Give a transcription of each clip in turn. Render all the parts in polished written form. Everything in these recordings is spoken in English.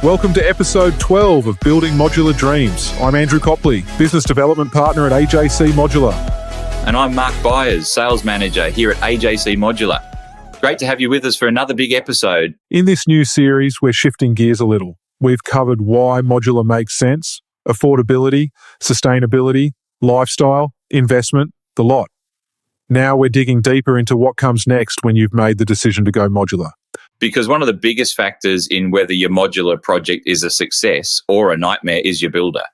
Welcome to episode 12 of Building Modular Dreams. I'm Andrew Copley, Business Development Partner at AJC Modular. And I'm Mark Byers, Sales Manager here at AJC Modular. Great to have you with us for another big episode. In this new series, we're shifting gears a little. We've covered why modular makes sense, affordability, sustainability, lifestyle, investment, the lot. Now we're digging deeper into what comes next when you've made the decision to go modular. Because one of the biggest factors in whether your modular project is a success or a nightmare is your builder.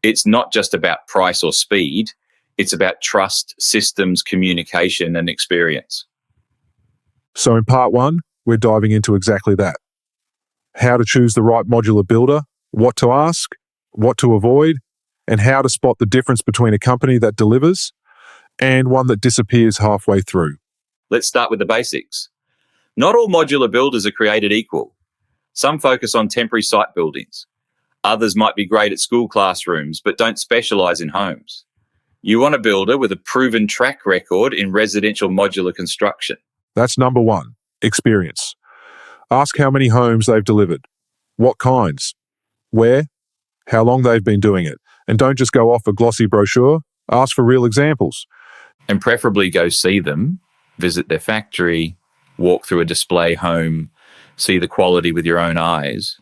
It's not just about price or speed, it's about trust, systems, communication, and experience. So in part one, we're diving into exactly that. How to choose the right modular builder, what to ask, what to avoid, and how to spot the difference between a company that delivers and one that disappears halfway through. Let's start with the basics. Not all modular builders are created equal. Some focus on temporary site buildings. Others might be great at school classrooms, but don't specialise in homes. You want a builder with a proven track record in residential modular construction. That's number one, experience. Ask how many homes they've delivered, what kinds, where, how long they've been doing it. And don't just go off a glossy brochure, ask for real examples. And preferably go see them, visit their factory, walk through a display home, see the quality with your own eyes,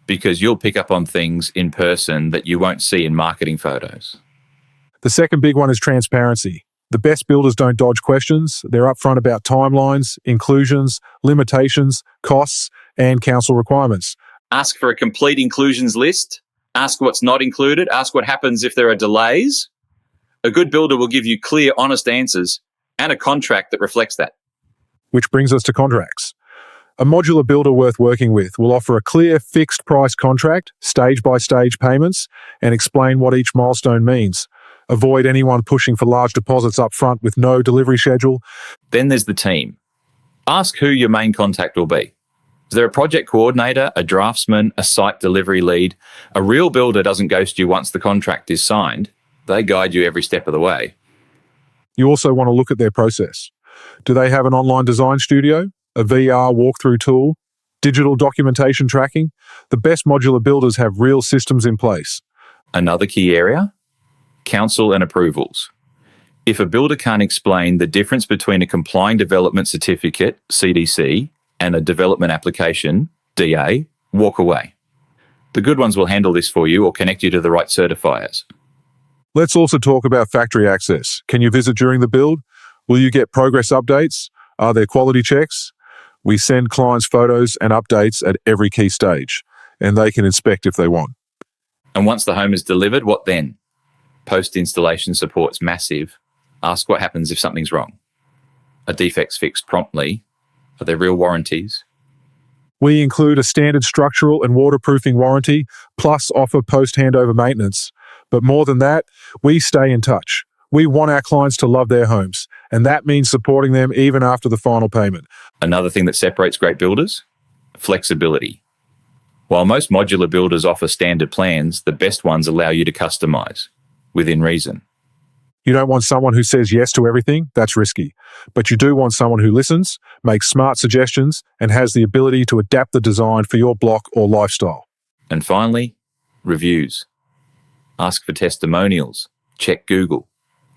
because you'll pick up on things in person that you won't see in marketing photos. The second big one is transparency. The best builders don't dodge questions. They're upfront about timelines, inclusions, limitations, costs, and council requirements. Ask for a complete inclusions list. Ask what's not included. Ask what happens if there are delays. A good builder will give you clear, honest answers and a contract that reflects that. Which brings us to contracts. A modular builder worth working with will offer a clear fixed price contract, stage-by-stage payments, and explain what each milestone means. Avoid anyone pushing for large deposits up front with no delivery schedule. Then there's the team. Ask who your main contact will be. Is there a project coordinator, a draftsman, a site delivery lead? A real builder doesn't ghost you once the contract is signed. They guide you every step of the way. You also want to look at their process. Do they have an online design studio, a VR walkthrough tool, digital documentation tracking? The best modular builders have real systems in place. Another key area, council and approvals. If a builder can't explain the difference between a complying development certificate, CDC, and a development application, DA, walk away. The good ones will handle this for you or connect you to the right certifiers. Let's also talk about factory access. Can you visit during the build? Will you get progress updates? Are there quality checks? We send clients photos and updates at every key stage, and they can inspect if they want. And once the home is delivered, what then? Post-installation support's massive. Ask what happens if something's wrong. Are defects fixed promptly? Are there real warranties? We include a standard structural and waterproofing warranty, plus offer post-handover maintenance. But more than that, we stay in touch. We want our clients to love their homes, and that means supporting them even after the final payment. Another thing that separates great builders? Flexibility. While most modular builders offer standard plans, the best ones allow you to customize, within reason. You don't want someone who says yes to everything, that's risky. But you do want someone who listens, makes smart suggestions, and has the ability to adapt the design for your block or lifestyle. And finally, reviews. Ask for testimonials. Check Google.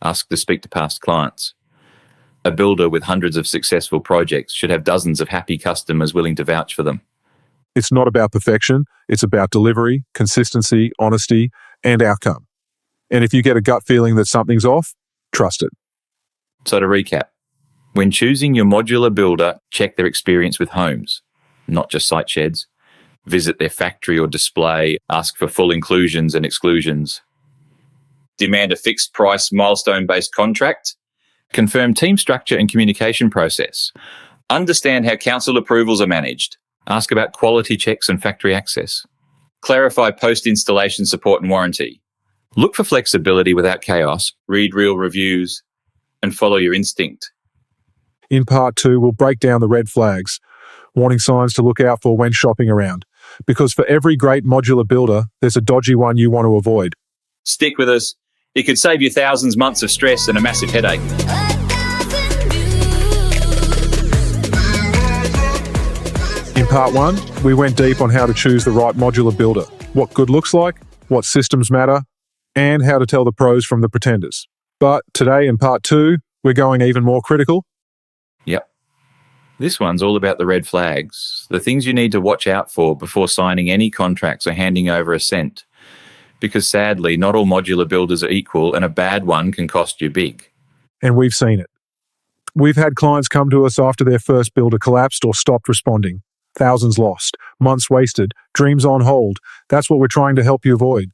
Ask to speak to past clients. A builder with hundreds of successful projects should have dozens of happy customers willing to vouch for them. It's not about perfection, it's about delivery, consistency, honesty, and outcome. And if you get a gut feeling that something's off, trust it. So to recap, when choosing your modular builder, check their experience with homes, not just site sheds. Visit their factory or display, ask for full inclusions and exclusions. Demand a fixed price, milestone-based contract. Confirm team structure and communication process. Understand how council approvals are managed. Ask about quality checks and factory access. Clarify post-installation support and warranty. Look for flexibility without chaos. Read real reviews and follow your instinct. In part two, we'll break down the red flags, warning signs to look out for when shopping around. Because for every great modular builder, there's a dodgy one you want to avoid. Stick with us. It could save you thousands months of stress and a massive headache. In part one, we went deep on how to choose the right modular builder, what good looks like, what systems matter, and how to tell the pros from the pretenders. But today in part two, we're going even more critical. Yep. This one's all about the red flags, the things you need to watch out for before signing any contracts or handing over a cent. Because sadly, not all modular builders are equal, and a bad one can cost you big. And we've seen it. We've had clients come to us after their first builder collapsed or stopped responding. Thousands lost, months wasted, dreams on hold. That's what we're trying to help you avoid.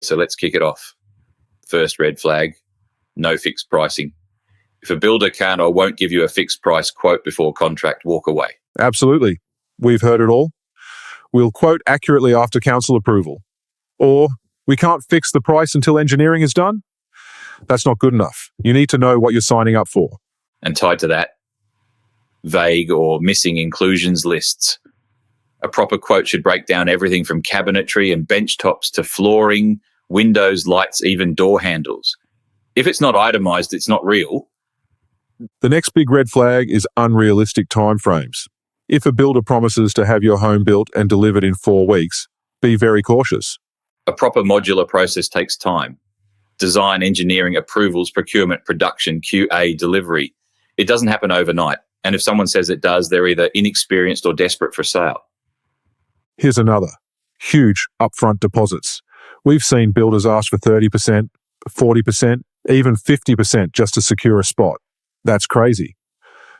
So let's kick it off. First red flag, no fixed pricing. If a builder can or won't give you a fixed price quote before contract, walk away. Absolutely. We've heard it all. We'll quote accurately after council approval. Or, we can't fix the price until engineering is done. That's not good enough. You need to know what you're signing up for. And tied to that, vague or missing inclusions lists. A proper quote should break down everything from cabinetry and bench tops to flooring, windows, lights, even door handles. If it's not itemized, it's not real. The next big red flag is unrealistic timeframes. If a builder promises to have your home built and delivered in 4 weeks, be very cautious. A proper modular process takes time. Design, engineering, approvals, procurement, production, QA, delivery. It doesn't happen overnight. And if someone says it does, they're either inexperienced or desperate for sale. Here's another. Huge upfront deposits. We've seen builders ask for 30%, 40%, even 50% just to secure a spot. That's crazy.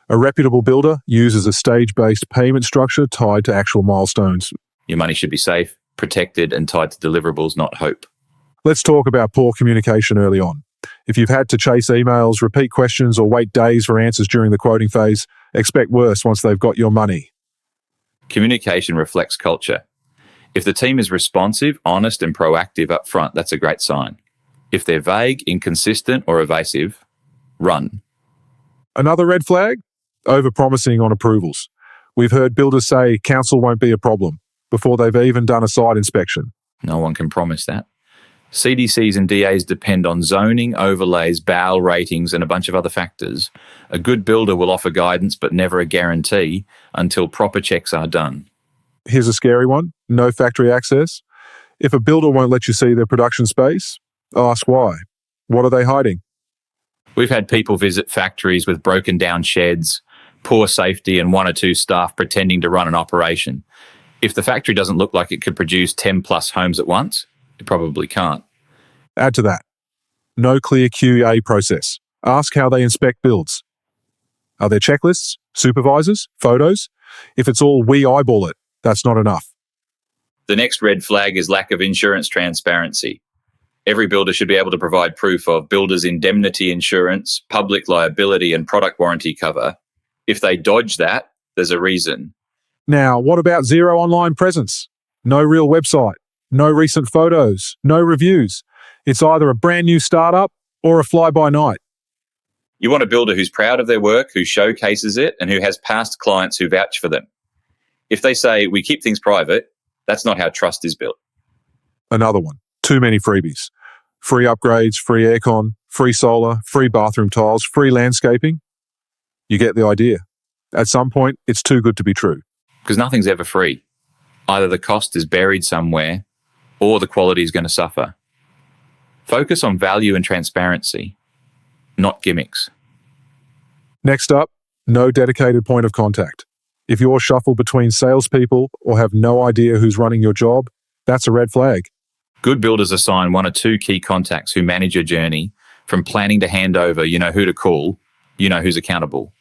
A reputable builder uses a stage-based payment structure tied to actual milestones. Your money should be safe, protected, and tied to deliverables, not hope. Let's talk about poor communication early on. If you've had to chase emails, repeat questions, or wait days for answers during the quoting phase, expect worse once they've got your money. Communication reflects culture. If the team is responsive, honest, and proactive up front, that's a great sign. If they're vague, inconsistent, or evasive, run. Another red flag? Overpromising on approvals. We've heard builders say council won't be a problem before they've even done a site inspection. No one can promise that. CDCs and DAs depend on zoning, overlays, BAL ratings, and a bunch of other factors. A good builder will offer guidance, but never a guarantee until proper checks are done. Here's a scary one. No factory access. If a builder won't let you see their production space, ask why. What are they hiding? We've had people visit factories with broken down sheds, poor safety, and 1 or 2 staff pretending to run an operation. If the factory doesn't look like it could produce 10 plus homes at once, it probably can't. Add to that, no clear QA process. Ask how they inspect builds. Are there checklists, supervisors, photos? If it's all we eyeball it, that's not enough. The next red flag is lack of insurance transparency. Every builder should be able to provide proof of builder's indemnity insurance, public liability, and product warranty cover. If they dodge that, there's a reason. Now, what about zero online presence? No real website, no recent photos, no reviews. It's either a brand new startup or a fly-by-night. You want a builder who's proud of their work, who showcases it, and who has past clients who vouch for them. If they say, we keep things private, that's not how trust is built. Another one, too many freebies. Free upgrades, free aircon, free solar, free bathroom tiles, free landscaping. You get the idea. At some point, it's too good to be true. Because nothing's ever free. Either the cost is buried somewhere, or the quality is going to suffer. Focus on value and transparency, not gimmicks. Next up, no dedicated point of contact. If you're shuffled between salespeople or have no idea who's running your job, that's a red flag. Good builders assign 1 or 2 key contacts who manage your journey. From planning to handover, you know who to call, you know who's accountable.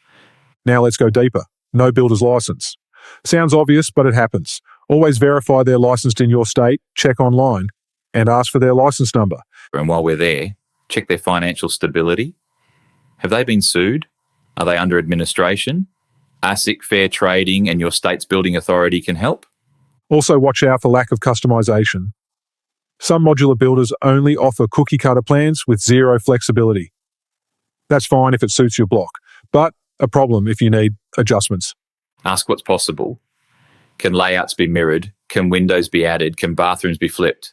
Now let's go deeper. No builder's license. Sounds obvious, but it happens. Always verify they're licensed in your state, check online, and ask for their license number. And while we're there, check their financial stability. Have they been sued? Are they under administration? ASIC fair trading and your state's building authority can help. Also watch out for lack of customization. Some modular builders only offer cookie-cutter plans with zero flexibility. That's fine if it suits your block, but a problem if you need adjustments. Ask what's possible. Can layouts be mirrored? Can windows be added? Can bathrooms be flipped?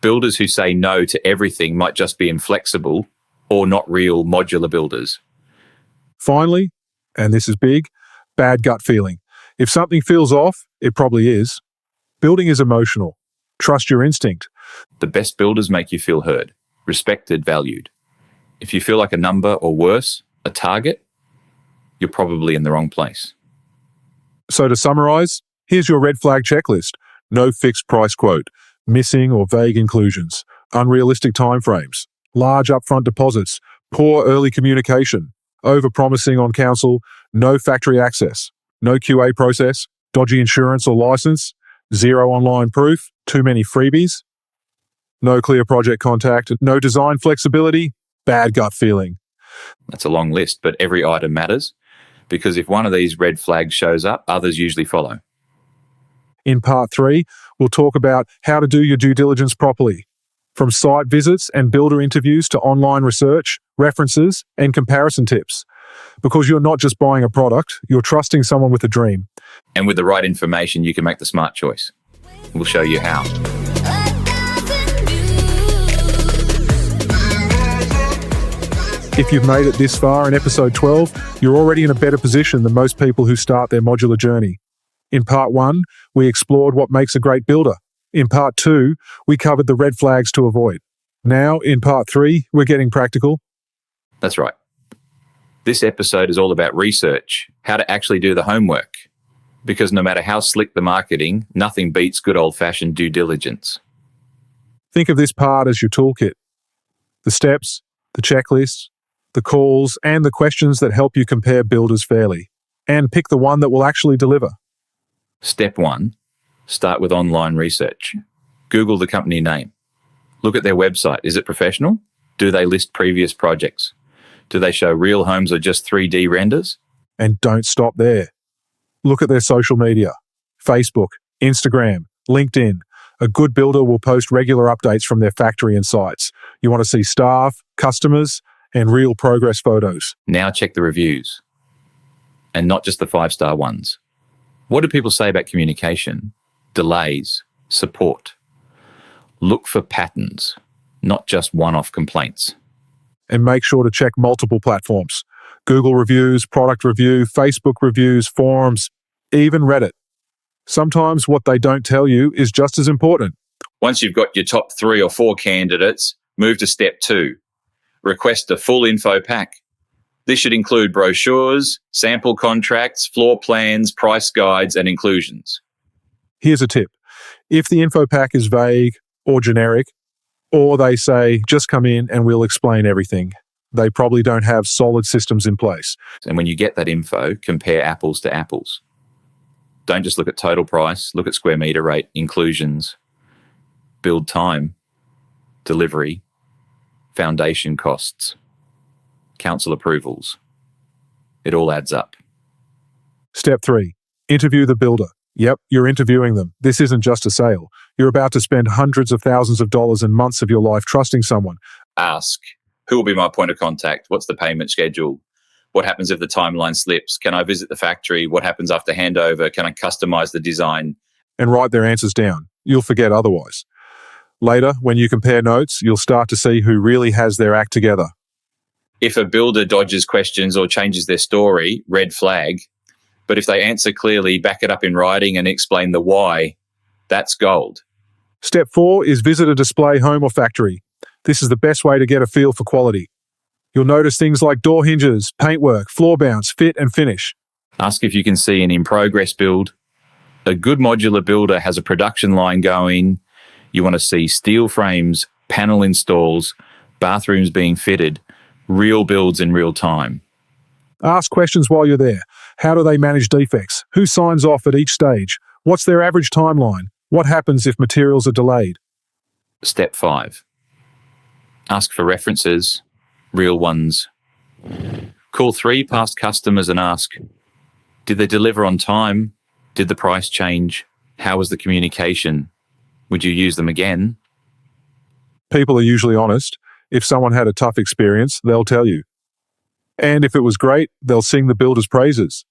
Builders who say no to everything might just be inflexible or not real modular builders. Finally, and this is big, bad gut feeling. If something feels off, it probably is. Building is emotional. Trust your instinct. The best builders make you feel heard, respected, valued. If you feel like a number or worse, a target, you're probably in the wrong place. So to summarize, here's your red flag checklist. No fixed price quote, missing or vague inclusions, unrealistic timeframes, large upfront deposits, poor early communication, over-promising on council, no factory access, no QA process, dodgy insurance or license, zero online proof, too many freebies, no clear project contact, no design flexibility, bad gut feeling. That's a long list, but every item matters because if one of these red flags shows up, others usually follow. In part 3, we'll talk about how to do your due diligence properly, from site visits and builder interviews to online research, references, and comparison tips. Because you're not just buying a product, you're trusting someone with a dream. And with the right information, you can make the smart choice. We'll show you how. If you've made it this far in episode 12, you're already in a better position than most people who start their modular journey. In part 1, we explored what makes a great builder. In part 2, we covered the red flags to avoid. Now, in part 3, we're getting practical. That's right. This episode is all about research, how to actually do the homework. Because no matter how slick the marketing, nothing beats good old-fashioned due diligence. Think of this part as your toolkit. The steps, the checklists, the calls, and the questions that help you compare builders fairly. And pick the one that will actually deliver. Step 1, start with online research. Google the company name. Look at their website. Is it professional? Do they list previous projects? Do they show real homes or just 3D renders? And don't stop there. Look at their social media. Facebook, Instagram, LinkedIn. A good builder will post regular updates from their factory and sites. You want to see staff, customers, and real progress photos. Now check the reviews. And not just the 5-star ones. What do people say about communication, delays, support? Look for patterns, not just one-off complaints. And make sure to check multiple platforms. Google reviews, product review, Facebook reviews, forums, even Reddit. Sometimes what they don't tell you is just as important. Once you've got your top 3 or 4 candidates, move to step 2. Request a full info pack. This should include brochures, sample contracts, floor plans, price guides, and inclusions. Here's a tip. If the info pack is vague or generic, or they say, just come in and we'll explain everything, they probably don't have solid systems in place. And when you get that info, compare apples to apples. Don't just look at total price, look at square meter rate, inclusions, build time, delivery, foundation costs, council approvals. It all adds up. Step 3, interview the builder. Yep, you're interviewing them. This isn't just a sale. You're about to spend hundreds of thousands of dollars and months of your life trusting someone. Ask, who will be my point of contact? What's the payment schedule? What happens if the timeline slips? Can I visit the factory? What happens after handover? Can I customize the design? And write their answers down. You'll forget otherwise. Later, when you compare notes, you'll start to see who really has their act together. If a builder dodges questions or changes their story, red flag. But if they answer clearly, back it up in writing and explain the why, that's gold. Step 4 is visit a display home or factory. This is the best way to get a feel for quality. You'll notice things like door hinges, paintwork, floor bounce, fit and finish. Ask if you can see an in-progress build. A good modular builder has a production line going. You want to see steel frames, panel installs, bathrooms being fitted, real builds in real time. Ask questions while you're there. How do they manage defects? Who signs off at each stage? What's their average timeline? What happens if materials are delayed? Step 5. Ask for references, real ones. Call 3 past customers and ask, did they deliver on time? Did the price change? How was the communication? Would you use them again? People are usually honest. If someone had a tough experience, they'll tell you. And if it was great, they'll sing the builder's praises.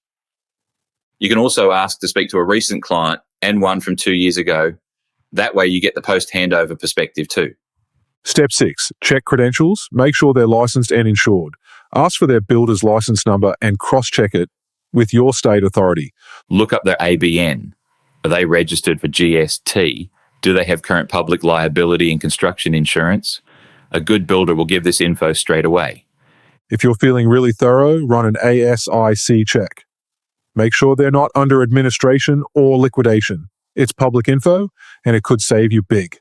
You can also ask to speak to a recent client and one from 2 years ago. That way you get the post-handover perspective too. Step 6, check credentials. Make sure they're licensed and insured. Ask for their builder's license number and cross-check it with your state authority. Look up their ABN. Are they registered for GST? Do they have current public liability and construction insurance? A good builder will give this info straight away. If you're feeling really thorough, run an ASIC check. Make sure they're not under administration or liquidation. It's public info, and it could save you big.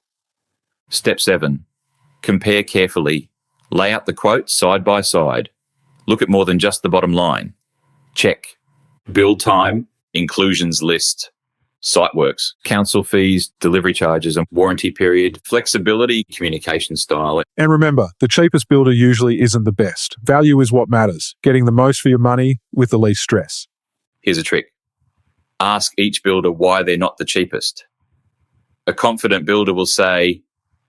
Step 7. Compare carefully. Lay out the quotes side by side. Look at more than just the bottom line. Check. Build time, inclusions list, site works, council fees, delivery charges and warranty period, flexibility, communication style. And remember, the cheapest builder usually isn't the best. Value is what matters, getting the most for your money with the least stress. Here's a trick. Ask each builder why they're not the cheapest. A confident builder will say,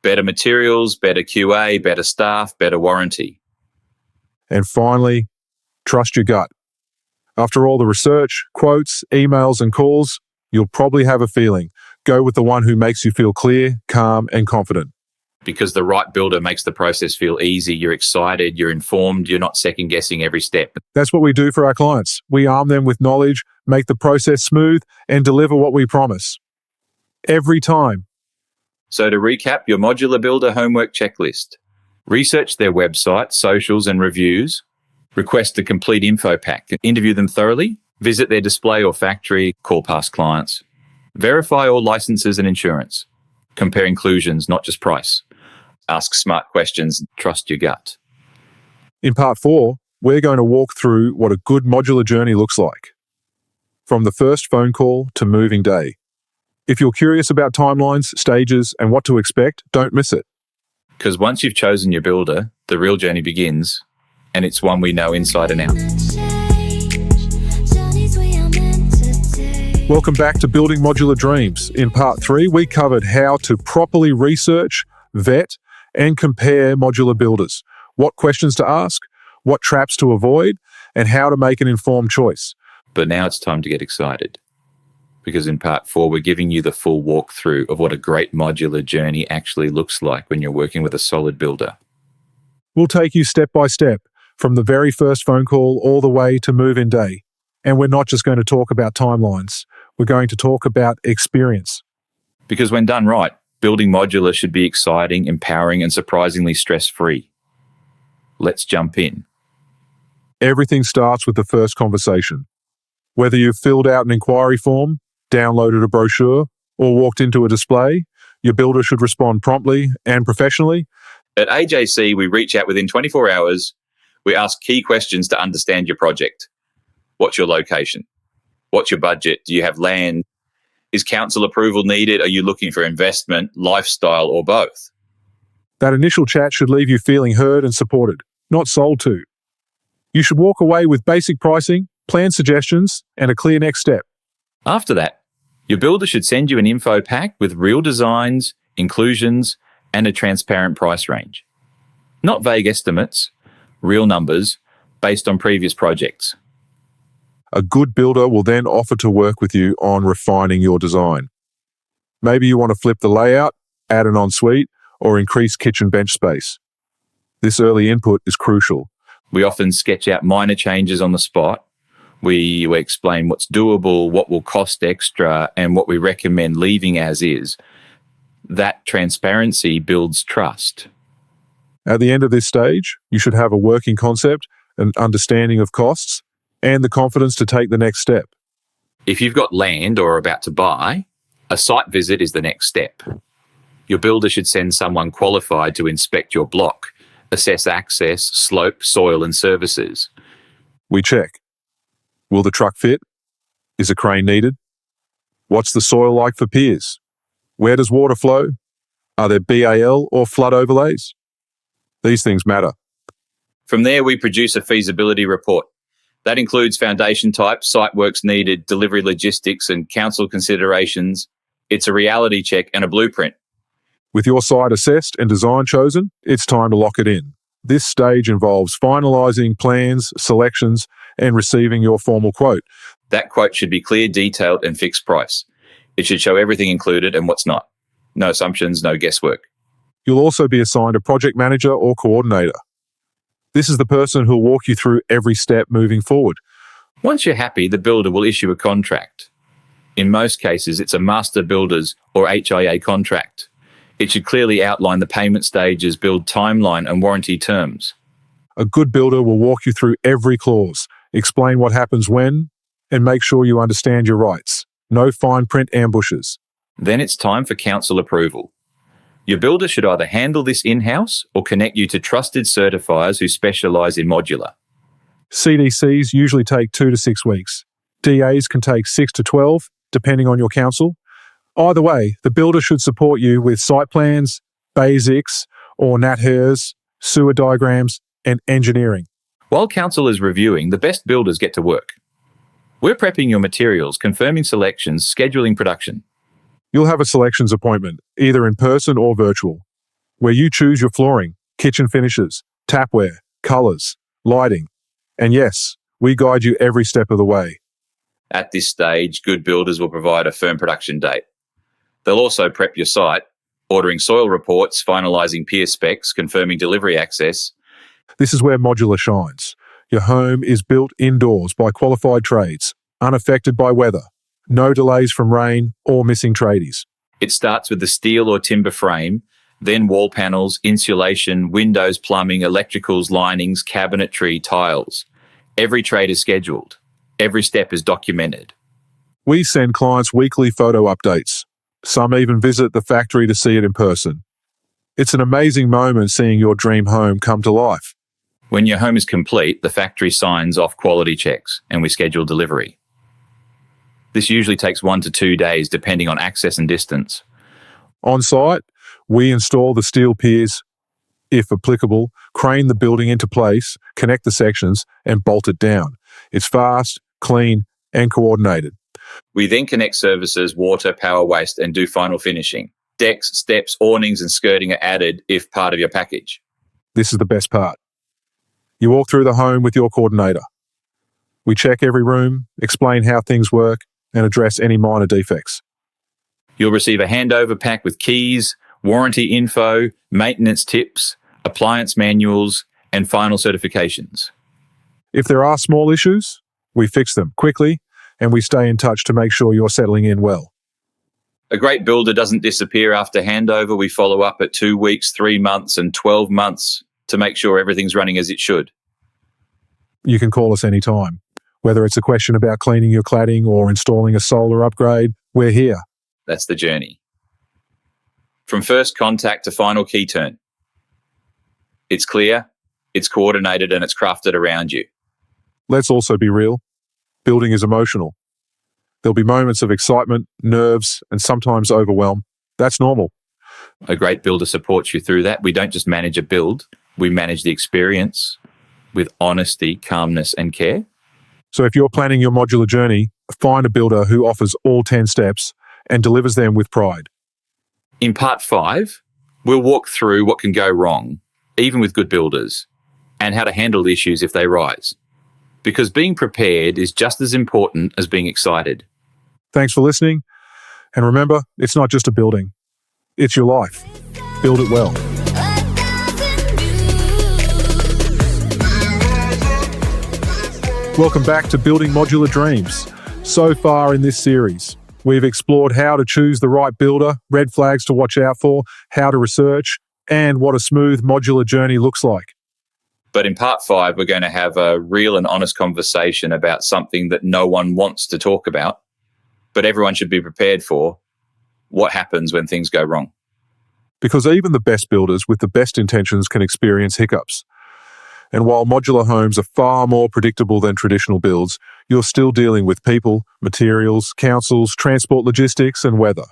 better materials, better QA, better staff, better warranty. And finally, trust your gut. After all the research, quotes, emails, and calls, you'll probably have a feeling. Go with the one who makes you feel clear, calm, and confident. Because the right builder makes the process feel easy. You're excited, you're informed, you're not second-guessing every step. That's what we do for our clients. We arm them with knowledge, make the process smooth, and deliver what we promise. Every time. So to recap, your modular builder homework checklist. Research their website, socials, and reviews. Request a complete info pack. Interview them thoroughly. Visit their display or factory. Call past clients. Verify all licenses and insurance. Compare inclusions, not just price. Ask smart questions. Trust your gut. In part 4, we're going to walk through what a good modular journey looks like. From the first phone call to moving day. If you're curious about timelines, stages, and what to expect, don't miss it. Because once you've chosen your builder, the real journey begins, and it's one we know inside and out. Welcome back to Building Modular Dreams. In part 3, we covered how to properly research, vet, and compare modular builders, what questions to ask, what traps to avoid, and how to make an informed choice. But now it's time to get excited. Because in part 4, we're giving you the full walkthrough of what a great modular journey actually looks like when you're working with a solid builder. We'll take you step by step, from the very first phone call all the way to move-in day. And we're not just going to talk about timelines. We're going to talk about experience. Because when done right, building modular should be exciting, empowering, and surprisingly stress-free. Let's jump in. Everything starts with the first conversation. Whether you've filled out an inquiry form, downloaded a brochure, or walked into a display, your builder should respond promptly and professionally. At AJC, we reach out within 24 hours. We ask key questions to understand your project. What's your location? What's your budget? Do you have land? Is council approval needed? Are you looking for investment, lifestyle, or both? That initial chat should leave you feeling heard and supported, not sold to. You should walk away with basic pricing, plan suggestions, and a clear next step. After that, your builder should send you an info pack with real designs, inclusions, and a transparent price range. Not vague estimates, real numbers based on previous projects. A good builder will then offer to work with you on refining your design. Maybe you want to flip the layout, add an ensuite, or increase kitchen bench space. This early input is crucial. We often sketch out minor changes on the spot. We explain what's doable, what will cost extra, and what we recommend leaving as is. That transparency builds trust. At the end of this stage, you should have a working concept, an understanding of costs, and the confidence to take the next step. If you've got land or are about to buy, a site visit is the next step. Your builder should send someone qualified to inspect your block, assess access, slope, soil, and services. We check. Will the truck fit? Is a crane needed? What's the soil like for piers? Where does water flow? Are there BAL or flood overlays? These things matter. From there, we produce a feasibility report. That includes foundation type, site works needed, delivery logistics, and council considerations. It's a reality check and a blueprint. With your site assessed and design chosen, it's time to lock it in. This stage involves finalising plans, selections, and receiving your formal quote. That quote should be clear, detailed, and fixed price. It should show everything included and what's not. No assumptions, no guesswork. You'll also be assigned a project manager or coordinator. This is the person who'll walk you through every step moving forward. Once you're happy, the builder will issue a contract. In most cases, it's a master builder's or HIA contract. It should clearly outline the payment stages, build timeline, and warranty terms. A good builder will walk you through every clause, explain what happens when, and make sure you understand your rights. No fine print ambushes. Then it's time for council approval. Your builder should either handle this in-house or connect you to trusted certifiers who specialise in modular. CDCs usually take 2 to 6 weeks. DAs can take 6 to 12, depending on your council. Either way, the builder should support you with site plans, basics, or NatHERS, sewer diagrams, and engineering. While council is reviewing, the best builders get to work. We're prepping your materials, confirming selections, scheduling production. You'll have a selections appointment, either in person or virtual, where you choose your flooring, kitchen finishes, tapware, colours, lighting, and yes, we guide you every step of the way. At this stage, good builders will provide a firm production date. They'll also prep your site, ordering soil reports, finalising peer specs, confirming delivery access. This is where modular shines. Your home is built indoors by qualified trades, unaffected by weather. No delays from rain or missing tradies. It starts with the steel or timber frame, then wall panels, insulation, windows, plumbing, electricals, linings, cabinetry, tiles. Every trade is scheduled. Every step is documented. We send clients weekly photo updates. Some even visit the factory to see it in person. It's an amazing moment seeing your dream home come to life. When your home is complete, the factory signs off quality checks and we schedule delivery. This usually takes 1 to 2 days depending on access and distance. On site, we install the steel piers, if applicable, crane the building into place, connect the sections, and bolt it down. It's fast, clean, and coordinated. We then connect services, water, power, waste, and do final finishing. Decks, steps, awnings, and skirting are added if part of your package. This is the best part. You walk through the home with your coordinator. We check every room, explain how things work, and address any minor defects. You'll receive a handover pack with keys, warranty info, maintenance tips, appliance manuals, and final certifications. If there are small issues, we fix them quickly, and we stay in touch to make sure you're settling in well. A great builder doesn't disappear after handover. We follow up at 2 weeks, 3 months, and 12 months to make sure everything's running as it should. You can call us anytime. Whether it's a question about cleaning your cladding or installing a solar upgrade, we're here. That's the journey. From first contact to final key turn. It's clear, it's coordinated, and it's crafted around you. Let's also be real. Building is emotional. There'll be moments of excitement, nerves, and sometimes overwhelm. That's normal. A great builder supports you through that. We don't just manage a build, we manage the experience with honesty, calmness, and care. So if you're planning your modular journey, find a builder who offers all 10 steps and delivers them with pride. In part 5, we'll walk through what can go wrong, even with good builders, and how to handle issues if they rise. Because being prepared is just as important as being excited. Thanks for listening. And remember, it's not just a building. It's your life. Build it well. Welcome back to Building Modular Dreams. So far in this series, we've explored how to choose the right builder, red flags to watch out for, how to research, and what a smooth modular journey looks like. But in part 5, we're going to have a real and honest conversation about something that no one wants to talk about, but everyone should be prepared for: what happens when things go wrong. Because even the best builders with the best intentions can experience hiccups. And while modular homes are far more predictable than traditional builds, you're still dealing with people, materials, councils, transport logistics, and weather.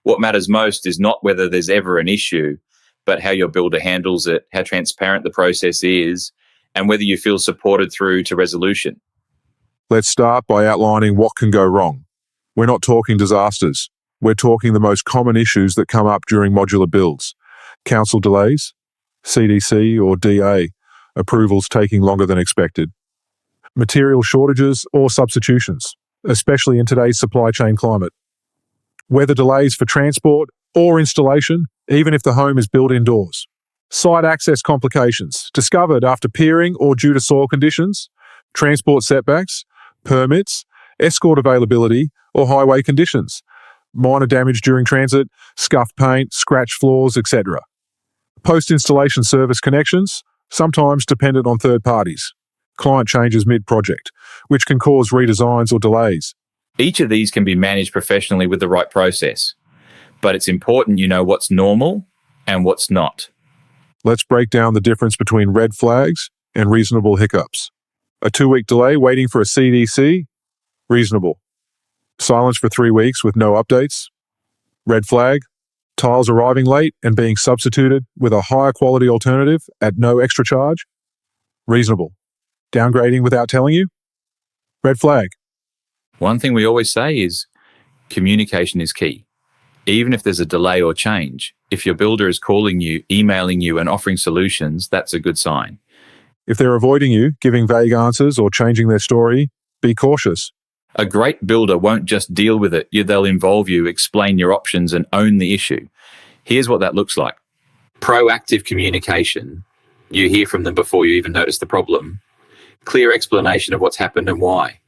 What matters most is not whether there's ever an issue, but how your builder handles it, how transparent the process is, and whether you feel supported through to resolution. Let's start by outlining what can go wrong. We're not talking disasters. We're talking the most common issues that come up during modular builds. Council delays, CDC or DA, approvals taking longer than expected, material shortages or substitutions, especially in today's supply chain climate, weather delays for transport or installation, even if the home is built indoors, site access complications discovered after peering or due to soil conditions, transport setbacks, permits, escort availability, or highway conditions, minor damage during transit, scuffed paint, scratched floors, etc. Post-installation service connections, sometimes dependent on third parties. Client changes mid-project, which can cause redesigns or delays. Each of these can be managed professionally with the right process, but it's important you know what's normal and what's not. Let's break down the difference between red flags and reasonable hiccups. A 2-week delay waiting for a CDC? Reasonable. Silence for 3 weeks with no updates? Red flag. Tiles arriving late and being substituted with a higher quality alternative at no extra charge? Reasonable. Downgrading without telling you? Red flag. One thing we always say is communication is key. Even if there's a delay or change, if your builder is calling you, emailing you, and offering solutions, that's a good sign. If they're avoiding you, giving vague answers, or changing their story, be cautious. A great builder won't just deal with it. They'll involve you, explain your options, and own the issue. Here's what that looks like. Proactive communication. You hear from them before you even notice the problem. Clear explanation of what's happened and why.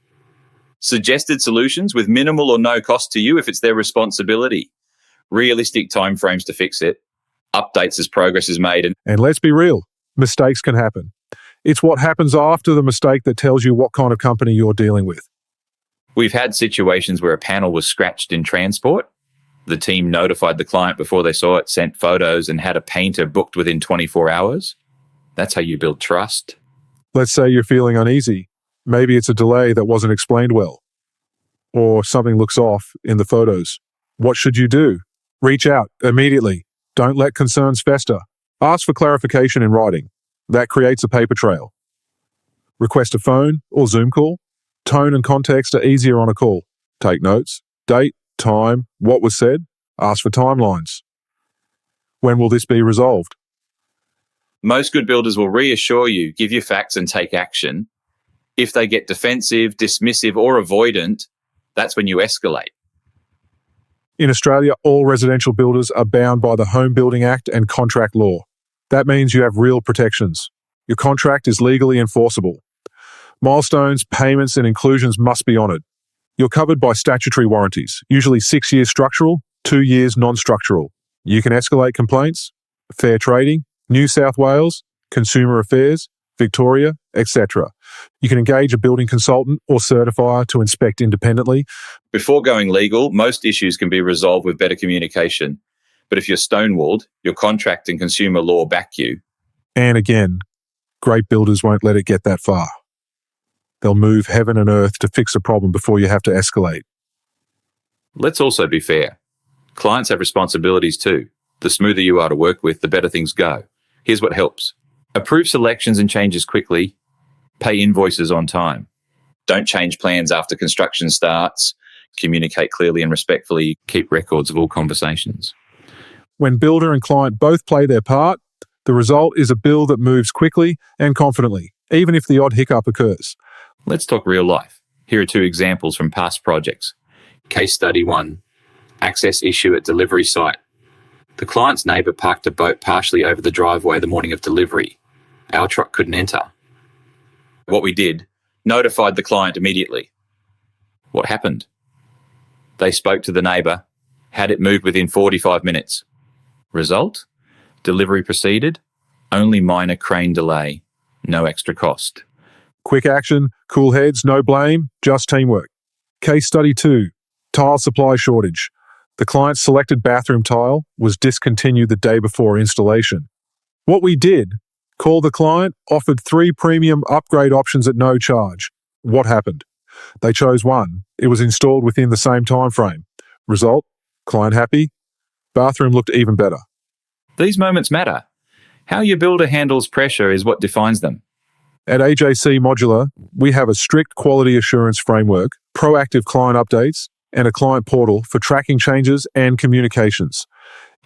Suggested solutions with minimal or no cost to you if it's their responsibility. Realistic timeframes to fix it. Updates as progress is made. And let's be real, mistakes can happen. It's what happens after the mistake that tells you what kind of company you're dealing with. We've had situations where a panel was scratched in transport. The team notified the client before they saw it, sent photos, and had a painter booked within 24 hours. That's how you build trust. Let's say you're feeling uneasy. Maybe it's a delay that wasn't explained well, or something looks off in the photos. What should you do? Reach out immediately. Don't let concerns fester. Ask for clarification in writing. That creates a paper trail. Request a phone or Zoom call. Tone and context are easier on a call. Take notes, date, time, what was said. Ask for timelines. When will this be resolved? Most good builders will reassure you, give you facts, and take action. If they get defensive, dismissive, or avoidant, that's when you escalate. In Australia, all residential builders are bound by the Home Building Act and contract law. That means you have real protections. Your contract is legally enforceable. Milestones, payments, and inclusions must be honoured. You're covered by statutory warranties, usually 6 years structural, 2 years non-structural. You can escalate complaints, fair trading, New South Wales, Consumer Affairs, Victoria, etc. You can engage a building consultant or certifier to inspect independently. Before going legal, most issues can be resolved with better communication. But if you're stonewalled, your contract and consumer law back you. And again, great builders won't let it get that far. They'll move heaven and earth to fix a problem before you have to escalate. Let's also be fair. Clients have responsibilities too. The smoother you are to work with, the better things go. Here's what helps. Approve selections and changes quickly. Pay invoices on time. Don't change plans after construction starts. Communicate clearly and respectfully. Keep records of all conversations. When builder and client both play their part, the result is a build that moves quickly and confidently, even if the odd hiccup occurs. Let's talk real life. Here are 2 examples from past projects. Case study 1, access issue at delivery site. The client's neighbour parked a boat partially over the driveway the morning of delivery. Our truck couldn't enter. What we did, notified the client immediately. What happened? They spoke to the neighbour, had it moved within 45 minutes. Result? Delivery proceeded, only minor crane delay, no extra cost. Quick action, cool heads, no blame, just teamwork. Case study 2, tile supply shortage. The client's selected bathroom tile was discontinued the day before installation. What we did, called the client, offered 3 premium upgrade options at no charge. What happened? They chose one. It was installed within the same time frame. Result, client happy, bathroom looked even better. These moments matter. How your builder handles pressure is what defines them. At AJC Modular, we have a strict quality assurance framework, proactive client updates, and a client portal for tracking changes and communications.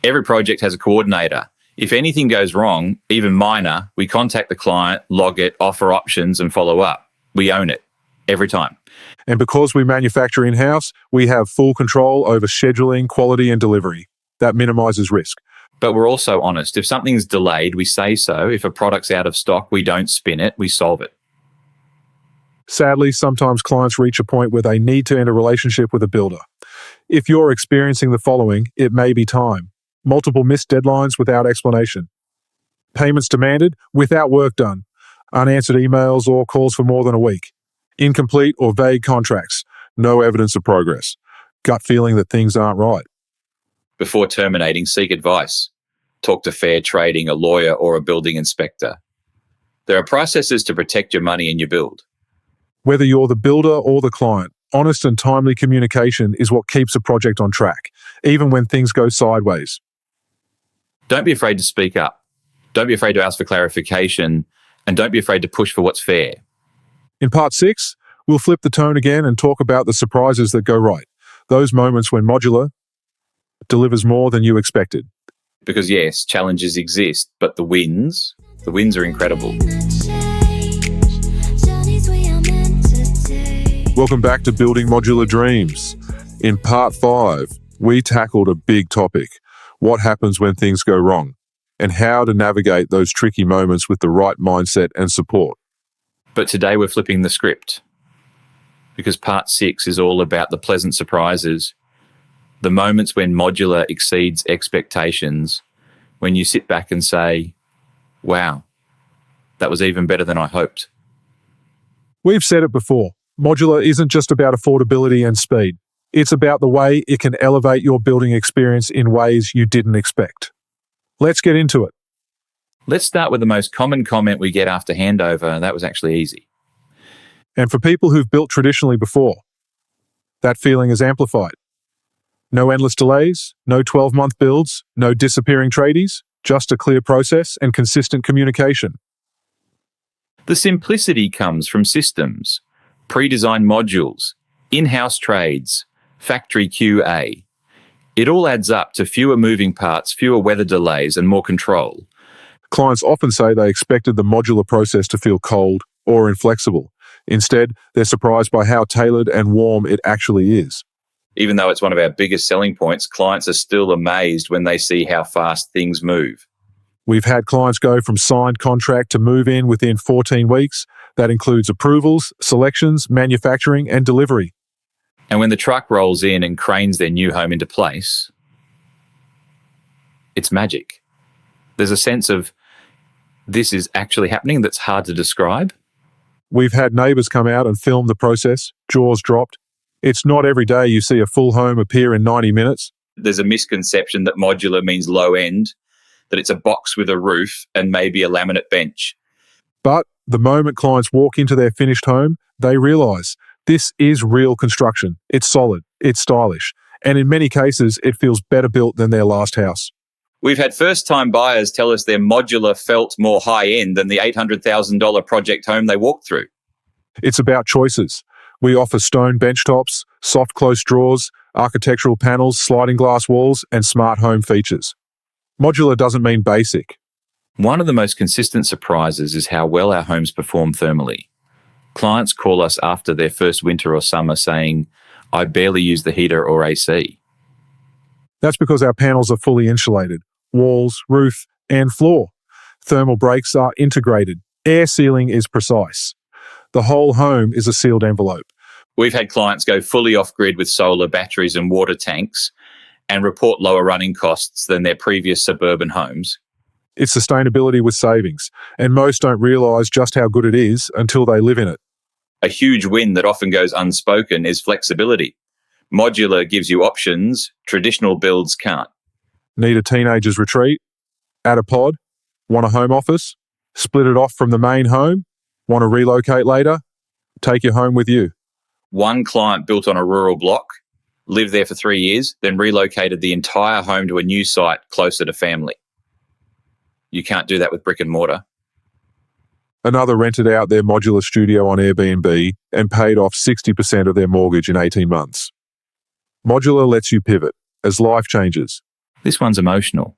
Every project has a coordinator. If anything goes wrong, even minor, we contact the client, log it, offer options, and follow up. We own it, every time. And because we manufacture in-house, we have full control over scheduling, quality, and delivery. That minimises risk. But we're also honest. If something's delayed, we say so. If a product's out of stock, we don't spin it, we solve it. Sadly, sometimes clients reach a point where they need to end a relationship with a builder. If you're experiencing the following, it may be time. Multiple missed deadlines without explanation. Payments demanded without work done. Unanswered emails or calls for more than a week. Incomplete or vague contracts. No evidence of progress. Gut feeling that things aren't right. Before terminating, seek advice. Talk to fair trading, a lawyer, or a building inspector. There are processes to protect your money and your build. Whether you're the builder or the client, honest and timely communication is what keeps a project on track, even when things go sideways. Don't be afraid to speak up. Don't be afraid to ask for clarification, and don't be afraid to push for what's fair. In part 6, we'll flip the tone again and talk about the surprises that go right. Those moments when Modular delivers more than you expected. Because yes, challenges exist, but the wins are incredible. Welcome back to Building Modular Dreams. In part 5, we tackled a big topic: what happens when things go wrong, and how to navigate those tricky moments with the right mindset and support. But today we're flipping the script, because part 6 is all about the pleasant surprises, the moments when Modular exceeds expectations, when you sit back and say, wow, that was even better than I hoped. We've said it before, Modular isn't just about affordability and speed. It's about the way it can elevate your building experience in ways you didn't expect. Let's get into it. Let's start with the most common comment we get after handover. That was actually easy. And for people who've built traditionally before, that feeling is amplified. No endless delays, no 12-month builds, no disappearing tradies, just a clear process and consistent communication. The simplicity comes from systems, pre-designed modules, in-house trades, factory QA. It all adds up to fewer moving parts, fewer weather delays, and more control. Clients often say they expected the modular process to feel cold or inflexible. Instead, they're surprised by how tailored and warm it actually is. Even though it's one of our biggest selling points, clients are still amazed when they see how fast things move. We've had clients go from signed contract to move in within 14 weeks. That includes approvals, selections, manufacturing, and delivery. And when the truck rolls in and cranes their new home into place, it's magic. There's a sense of this is actually happening that's hard to describe. We've had neighbours come out and film the process, jaws dropped. It's not every day you see a full home appear in 90 minutes. There's a misconception that modular means low end, that it's a box with a roof and maybe a laminate bench. But the moment clients walk into their finished home, they realise this is real construction. It's solid, it's stylish, and in many cases, it feels better built than their last house. We've had first-time buyers tell us their modular felt more high-end than the $800,000 project home they walked through. It's about choices. We offer stone benchtops, soft close drawers, architectural panels, sliding glass walls, and smart home features. Modular doesn't mean basic. One of the most consistent surprises is how well our homes perform thermally. Clients call us after their first winter or summer saying, I barely use the heater or AC. That's because our panels are fully insulated. Walls, roof, and floor. Thermal breaks are integrated. Air sealing is precise. The whole home is a sealed envelope. We've had clients go fully off-grid with solar batteries and water tanks and report lower running costs than their previous suburban homes. It's sustainability with savings, and most don't realise just how good it is until they live in it. A huge win that often goes unspoken is flexibility. Modular gives you options traditional builds can't. Need a teenager's retreat? Add a pod? Want a home office? Split it off from the main home? Want to relocate later? Take your home with you. One client built on a rural block, lived there for 3 years, then relocated the entire home to a new site closer to family. You can't do that with brick and mortar. Another rented out their modular studio on Airbnb and paid off 60% of their mortgage in 18 months. Modular lets you pivot as life changes. This one's emotional.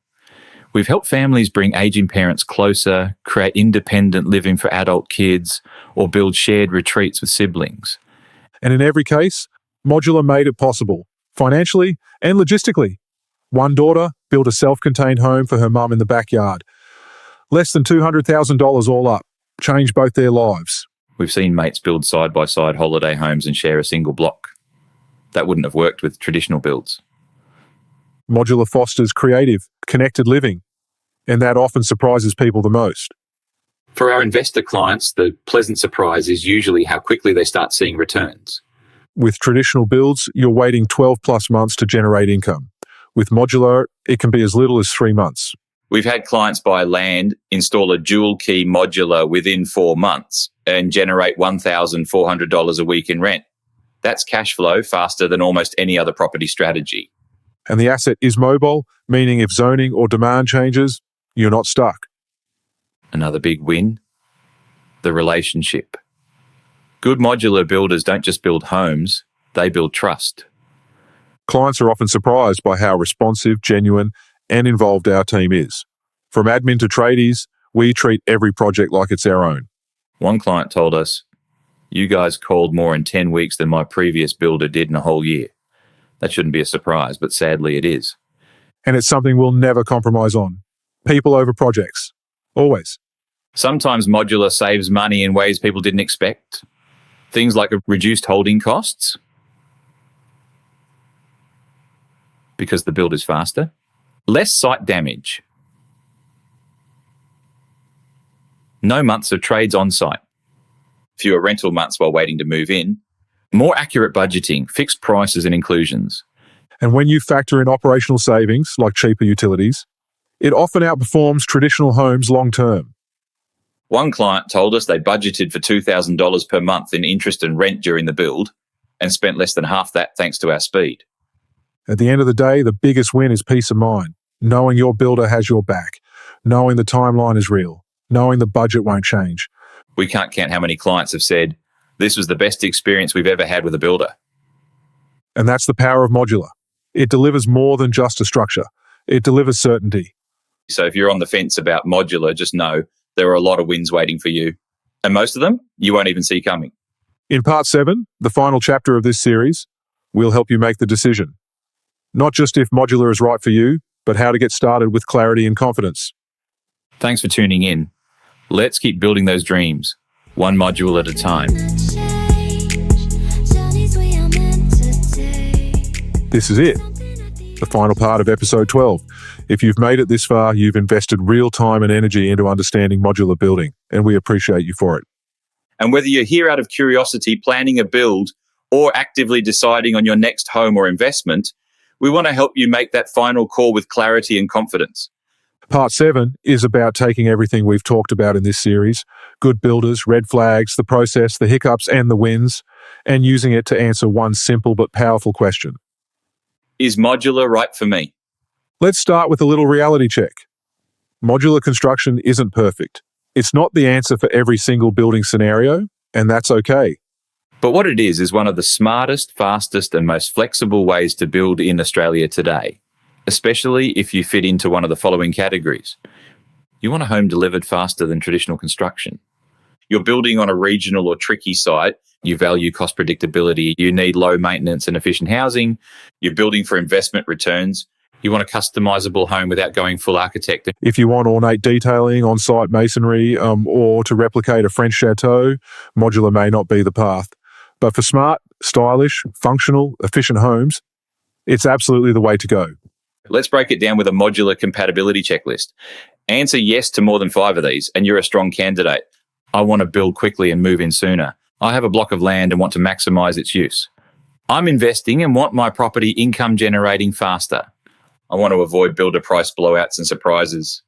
We've helped families bring aging parents closer, create independent living for adult kids, or build shared retreats with siblings. And in every case, Modular made it possible, financially and logistically. One daughter built a self-contained home for her mum in the backyard. Less than $200,000 all up, changed both their lives. We've seen mates build side-by-side holiday homes and share a single block. That wouldn't have worked with traditional builds. Modular fosters creative, connected living, and that often surprises people the most. For our investor clients, the pleasant surprise is usually how quickly they start seeing returns. With traditional builds, you're waiting 12 plus months to generate income. With modular, it can be as little as 3 months. We've had clients buy land, install a dual key modular within 4 months and generate $1,400 a week in rent. That's cash flow faster than almost any other property strategy. And the asset is mobile, meaning if zoning or demand changes, you're not stuck. Another big win, the relationship. Good modular builders don't just build homes, they build trust. Clients are often surprised by how responsive, genuine, and involved our team is. From admin to tradies, we treat every project like it's our own. One client told us, "You guys called more in 10 weeks than my previous builder did in a whole year." That shouldn't be a surprise, but sadly it is. And it's something we'll never compromise on. People over projects. Always. Sometimes modular saves money in ways people didn't expect. Things like reduced holding costs because the build is faster. Less site damage. No months of trades on site. Fewer rental months while waiting to move in. More accurate budgeting, fixed prices and inclusions. And when you factor in operational savings, like cheaper utilities, it often outperforms traditional homes long term. One client told us they budgeted for $2,000 per month in interest and rent during the build and spent less than half that thanks to our speed. At the end of the day, the biggest win is peace of mind, knowing your builder has your back, knowing the timeline is real, knowing the budget won't change. We can't count how many clients have said, "This was the best experience we've ever had with a builder." And that's the power of modular. It delivers more than just a structure. It delivers certainty. So if you're on the fence about modular, just know there are a lot of wins waiting for you. And most of them, you won't even see coming. In part 7, the final chapter of this series, we'll help you make the decision. Not just if modular is right for you, but how to get started with clarity and confidence. Thanks for tuning in. Let's keep building those dreams, one module at a time. This is it, the final part of episode 12. If you've made it this far, you've invested real time and energy into understanding modular building, and we appreciate you for it. And whether you're here out of curiosity, planning a build, or actively deciding on your next home or investment, we want to help you make that final call with clarity and confidence. Part 7 is about taking everything we've talked about in this series, good builders, red flags, the process, the hiccups, and the wins, and using it to answer one simple but powerful question. Is modular right for me? Let's start with a little reality check. Modular construction isn't perfect. It's not the answer for every single building scenario, and that's okay. But what it is one of the smartest, fastest, and most flexible ways to build in Australia today, especially if you fit into one of the following categories. You want a home delivered faster than traditional construction. You're building on a regional or tricky site. You value cost predictability. You need low maintenance and efficient housing. You're building for investment returns. You want a customizable home without going full architect. If you want ornate detailing, on-site masonry, or to replicate a French chateau, modular may not be the path. But for smart, stylish, functional, efficient homes, it's absolutely the way to go. Let's break it down with a modular compatibility checklist. Answer yes to more than 5 of these, and you're a strong candidate. I want to build quickly and move in sooner. I have a block of land and want to maximize its use. I'm investing and want my property income generating faster. I want to avoid builder price blowouts and surprises.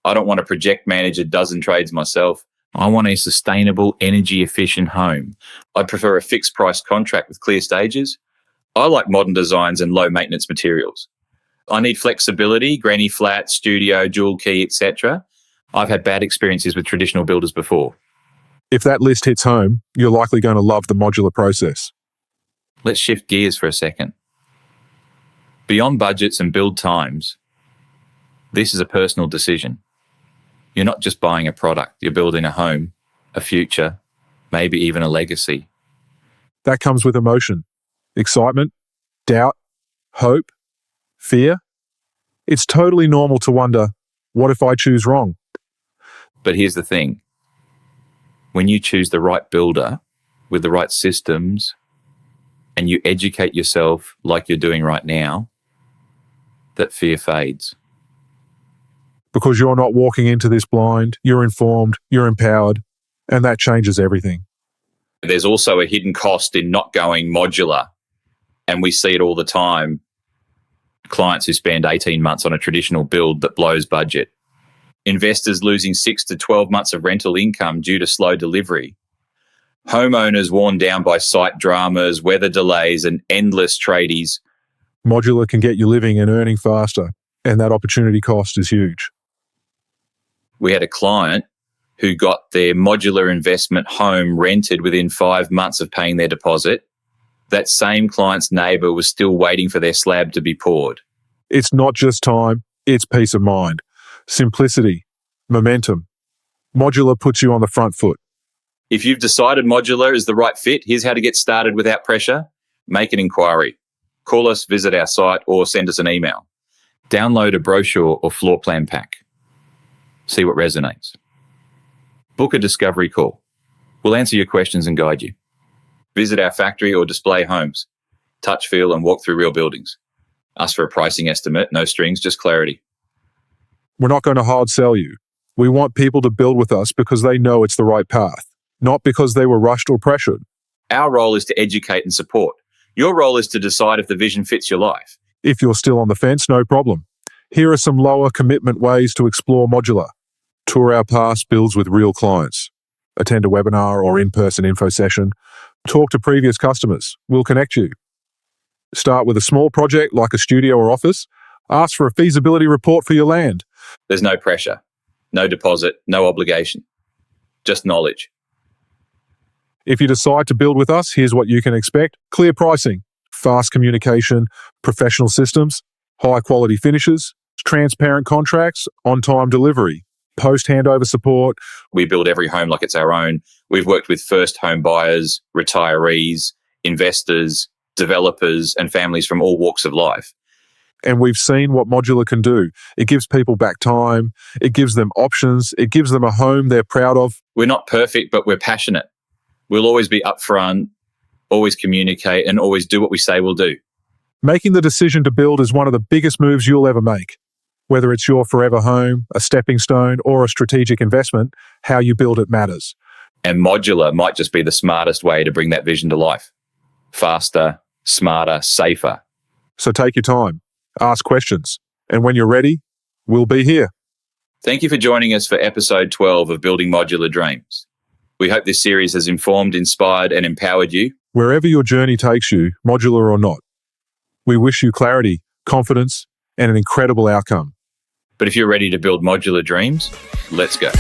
I don't want to project manage a dozen trades myself. I want a sustainable, energy efficient home. I prefer a fixed price contract with clear stages. I like modern designs and low maintenance materials. I need flexibility, granny flat, studio, dual key, etc. I've had bad experiences with traditional builders before. If that list hits home, you're likely going to love the modular process. Let's shift gears for a second. Beyond budgets and build times, this is a personal decision. You're not just buying a product, you're building a home, a future, maybe even a legacy. That comes with emotion, excitement, doubt, hope, fear. It's totally normal to wonder, what if I choose wrong? But here's the thing. when you choose the right builder with the right systems and you educate yourself like you're doing right now, that fear fades. Because you're not walking into this blind, you're informed, you're empowered, and that changes everything. There's also a hidden cost in not going modular, and we see it all the time. Clients who spend 18 months on a traditional build that blows budget. Investors losing 6 to 12 months of rental income due to slow delivery. Homeowners worn down by site dramas, weather delays, and endless tradies. Modular can get you living and earning faster, and that opportunity cost is huge. We had a client who got their modular investment home rented within 5 months of paying their deposit. That same client's neighbour was still waiting for their slab to be poured. It's not just time, it's peace of mind. Simplicity, momentum. Modular puts you on the front foot. If you've decided modular is the right fit, here's how to get started without pressure. Make an inquiry. Call us, visit our site, or send us an email. Download a brochure or floor plan pack. See what resonates. Book a discovery call. We'll answer your questions and guide you. Visit our factory or display homes. Touch, feel, and walk through real buildings. Ask for a pricing estimate, no strings, just clarity. We're not going to hard sell you. We want people to build with us because they know it's the right path, not because they were rushed or pressured. Our role is to educate and support. Your role is to decide if the vision fits your life. If you're still on the fence, no problem. Here are some lower commitment ways to explore modular. Tour our past builds with real clients. Attend a webinar or in-person info session. Talk to previous customers. We'll connect you. Start with a small project like a studio or office. Ask for a feasibility report for your land. There's no pressure, no deposit, no obligation, just knowledge. If you decide to build with us, here's what you can expect. Clear pricing, fast communication, professional systems, high-quality finishes, transparent contracts, on-time delivery, post-handover support. We build every home like it's our own. We've worked with first home buyers, retirees, investors, developers, and families from all walks of life. And we've seen what modular can do. It gives people back time. It gives them options. It gives them a home they're proud of. We're not perfect, but we're passionate. We'll always be upfront, always communicate, and always do what we say we'll do. Making the decision to build is one of the biggest moves you'll ever make. Whether it's your forever home, a stepping stone, or a strategic investment, how you build it matters. And modular might just be the smartest way to bring that vision to life. Faster, smarter, safer. So take your time. Ask questions. And when you're ready, we'll be here. Thank you for joining us for episode 12 of Building Modular Dreams. We hope this series has informed, inspired, and empowered you. Wherever your journey takes you, modular or not, we wish you clarity, confidence, and an incredible outcome. But if you're ready to build modular dreams, let's go.